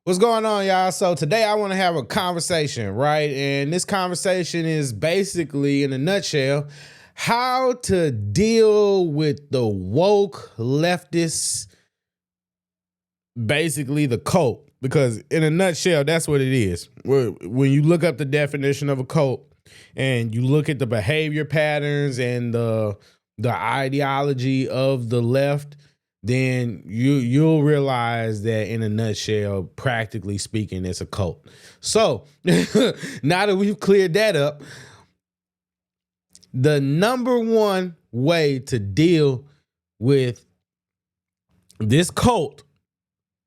What's going on, y'all? So today I want to have a conversation, right? And this conversation is basically, in a nutshell, how to deal with the woke leftists, basically the cult. Because in a nutshell, that's what it is. When you look up the definition of a cult and you look at the behavior patterns and the ideology of the left, then you'll realize that in a nutshell, practically speaking, it's a cult. So now that we've cleared that up, the number one way to deal with this cult,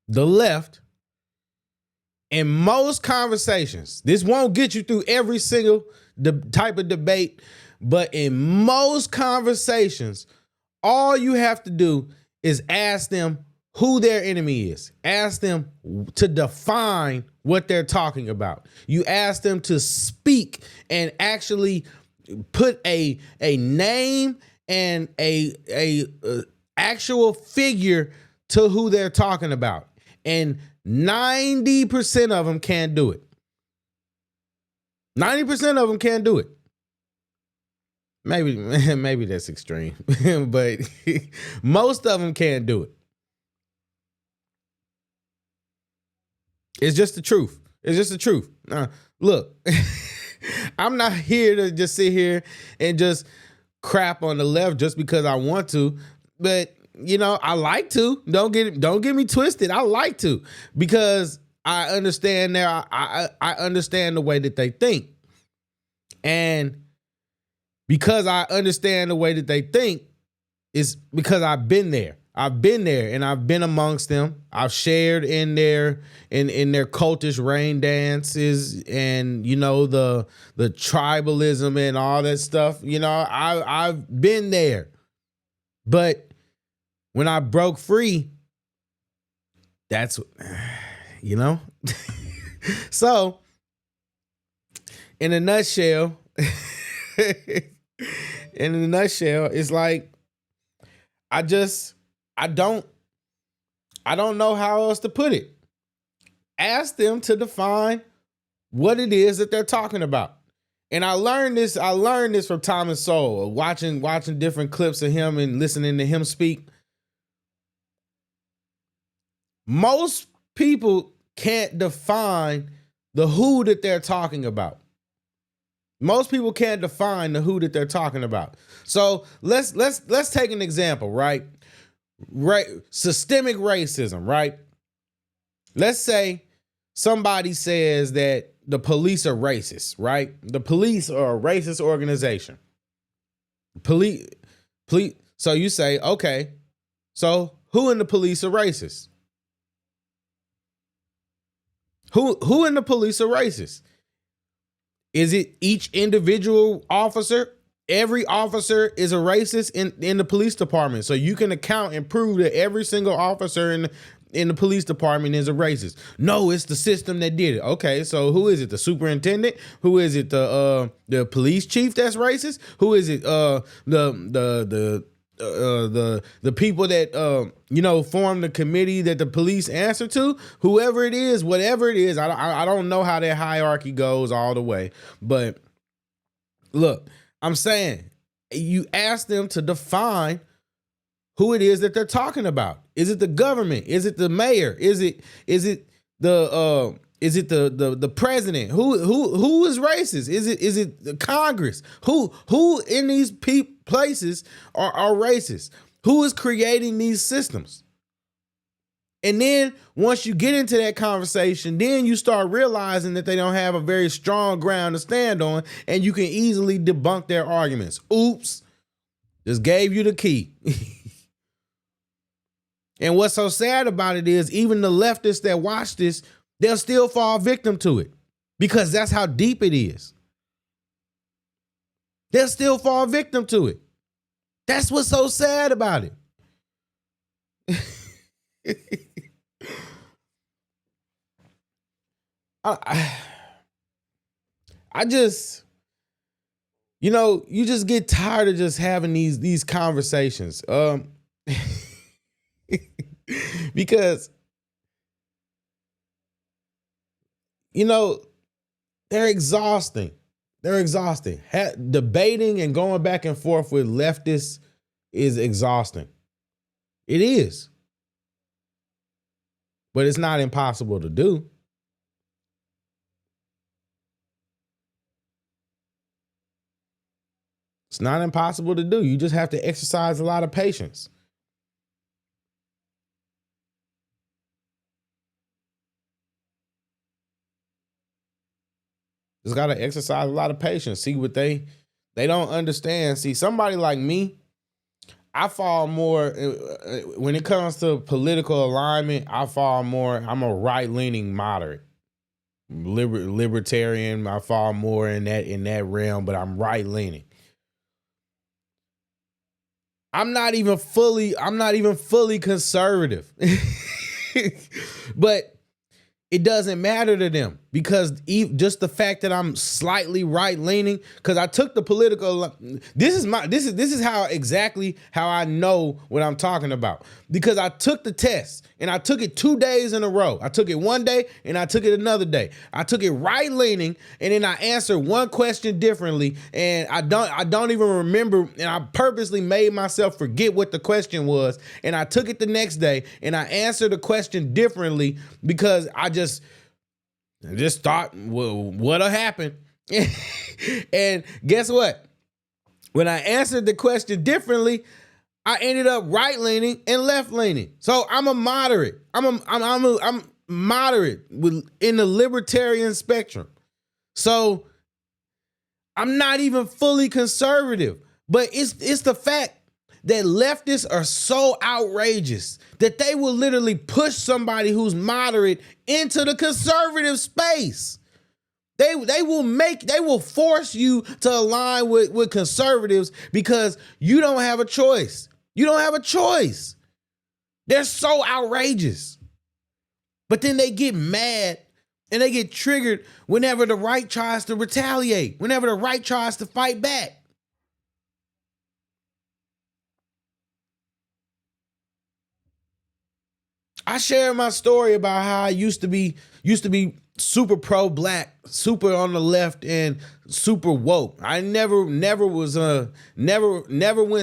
the left, in most conversations, this won't get you through every single type of debate, but in most conversations, all you have to do is ask them who their enemy is. Ask them to define what they're talking about. You ask them to speak and actually put a name and a actual figure to who they're talking about. And 90% of them can't do it. 90% of them can't do it. Maybe that's extreme, but most of them can't do it. It's just the truth. It's just the truth. Look, I'm not here to just sit here and just crap on the left just because I want to, but I like to. Don't get me twisted. I like to, because I understand I understand the way that they think, and because I understand the way that they think, is because I've been there. I've been there and I've been amongst them. I've shared in their cultish rain dances and the tribalism and all that stuff. I've been there. But when I broke free, that's So in a nutshell, it's like I don't know how else to put it. Ask them to define what it is that they're talking about. And I learned this from Thomas Sowell, watching different clips of him and listening to him speak. Most people can't define the who that they're talking about. Most people can't define the who that they're talking about. So let's take an example, right? Right, systemic racism, right? Let's say somebody says that the police are racist, right? The police are a racist organization. Police. So you say, okay, so who in the police are racist? Who in the police are racist? Is it each individual officer? Every officer is a racist in the police department. So you can account and prove that every single officer in the police department is a racist. No, it's the system that did it. Okay, so who is it? The superintendent? Who is it? The police chief that's racist? Who is it? The people that form the committee that the police answer to? Whoever it is, whatever it is, I don't know how that hierarchy goes all the way. But look, I'm saying you ask them to define who it is that they're talking about. Is it the government? Is it the mayor? Is it the president? Who is racist? Is it the Congress? Who in these places are racist? Who is creating these systems? And then once you get into that conversation, then you start realizing that they don't have a very strong ground to stand on, and you can easily debunk their arguments. Oops, just gave you the key. And what's so sad about it is even the leftists that watch this, they'll still fall victim to it, because that's how deep it is. They'll still fall victim to it. That's what's so sad about it. I just, you just get tired of just having these conversations. Because you know, they're exhausting. They're exhausting. Debating and going back and forth with leftists is exhausting. It is. But it's not impossible to do. It's not impossible to do. You just have to exercise a lot of patience. Just got to exercise a lot of patience. See what they don't understand. See, somebody like me, I fall more when it comes to political alignment. I fall more. I'm a right-leaning moderate, libertarian. I fall more in that realm, but I'm right-leaning. I'm not even fully conservative, but it doesn't matter to them because just the fact that I'm slightly right leaning, because I took the political. This is how exactly how I know what I'm talking about, because I took the test and I took it 2 days in a row. I took it one day and I took it another day. I took it right leaning and then I answered one question differently, and I don't even remember, and I purposely made myself forget what the question was, and I took it the next day and I answered the question differently because I just thought, well, what'll happen? And guess what? When I answered the question differently, I ended up right leaning and left leaning. So I'm a moderate. I'm moderate in the libertarian spectrum. So I'm not even fully conservative, but it's the fact that leftists are so outrageous that they will literally push somebody who's moderate into the conservative space. They will force you to align with conservatives because you don't have a choice. You don't have a choice. They're so outrageous. But then they get mad and they get triggered whenever the right tries to retaliate, whenever the right tries to fight back. I shared my story about how I used to be super pro-black, super on the left, and super woke. I never went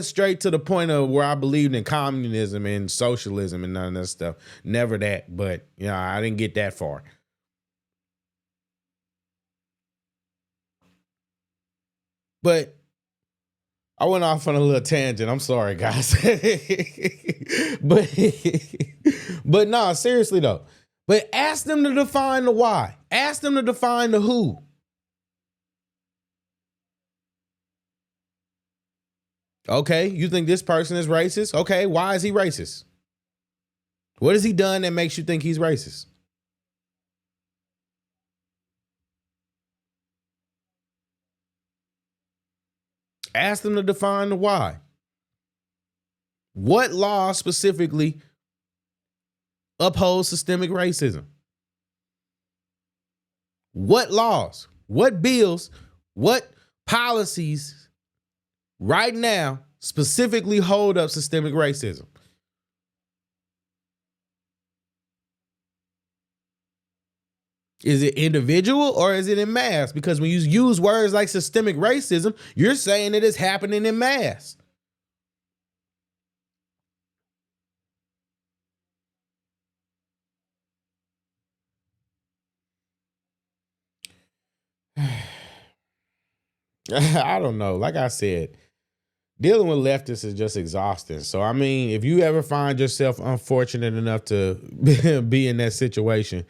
straight to the point of where I believed in communism and socialism and none of that stuff. Never that, but I didn't get that far. But I went off on a little tangent. I'm sorry, guys. but no, seriously though. But ask them to define the why. Ask them to define the who. Okay, you think this person is racist? Okay, why is he racist? What has he done that makes you think he's racist? Ask them to define the why. What law specifically upholds systemic racism? What laws, what bills, what policies right now specifically hold up systemic racism? Is it individual or is it in mass? Because when you use words like systemic racism, you're saying it is happening in mass. I don't know. Like I said, dealing with leftists is just exhausting. So, I mean, if you ever find yourself unfortunate enough to be in that situation,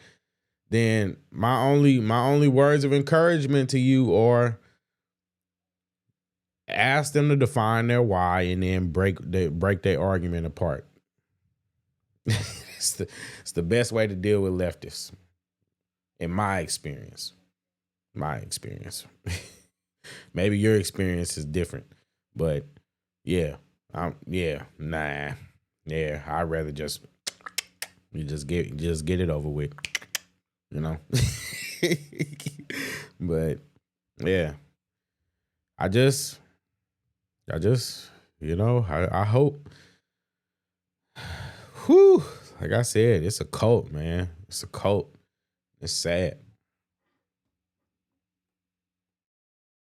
then my only words of encouragement to you are ask them to define their why and then break their argument apart. It's the best way to deal with leftists, in my experience. Maybe your experience is different, but yeah, I'd rather just get it over with, But yeah, I hope. Whew, like I said, it's a cult, man. It's a cult. It's sad.